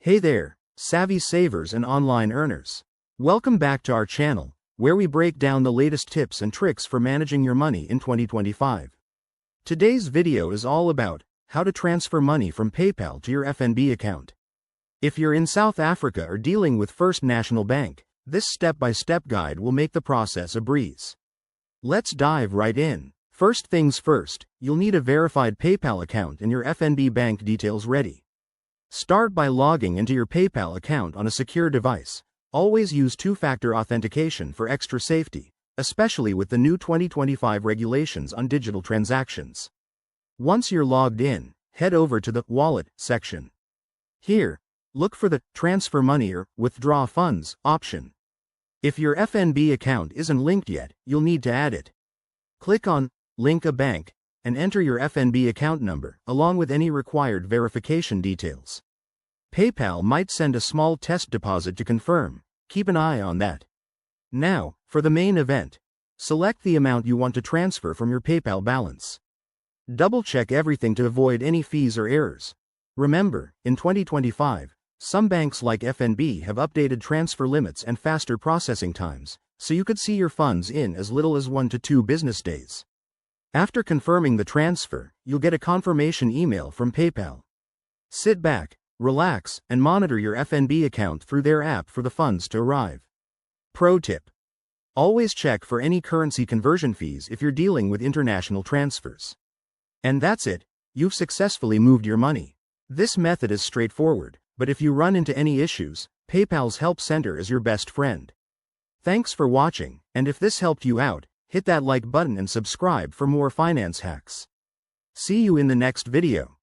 Hey there, savvy savers and online earners. Welcome back to our channel, where we break down the latest tips and tricks for managing your money in 2025. Today's video is all about how to transfer money from PayPal to your FNB account. If you're in South Africa or dealing with First National Bank, this step-by-step guide will make the process a breeze. Let's dive right in. First things first, you'll need a verified PayPal account and your FNB bank details ready. Start by logging into your PayPal account on a secure device. Always use two-factor authentication for extra safety, especially with the new 2025 regulations on digital transactions. Once you're logged in, head over to the Wallet section. Here, look for the Transfer Money or Withdraw Funds option. If your FNB account isn't linked yet, you'll need to add it. Click on Link a Bank and enter your FNB account number, along with any required verification details. PayPal might send a small test deposit to confirm. Keep an eye on that. Now, for the main event. Select the amount you want to transfer from your PayPal balance. Double-check everything to avoid any fees or errors. Remember, in 2025, some banks like FNB have updated transfer limits and faster processing times, so you could see your funds in as little as 1 to 2 business days. After confirming the transfer, you'll get a confirmation email from PayPal. Sit back, relax, and monitor your FNB account through their app for the funds to arrive. Pro tip: always check for any currency conversion fees if you're dealing with international transfers. And that's it, you've successfully moved your money. This method is straightforward, but if you run into any issues, PayPal's Help Center is your best friend. Thanks for watching, and if this helped you out, hit that like button and subscribe for more finance hacks. See you in the next video.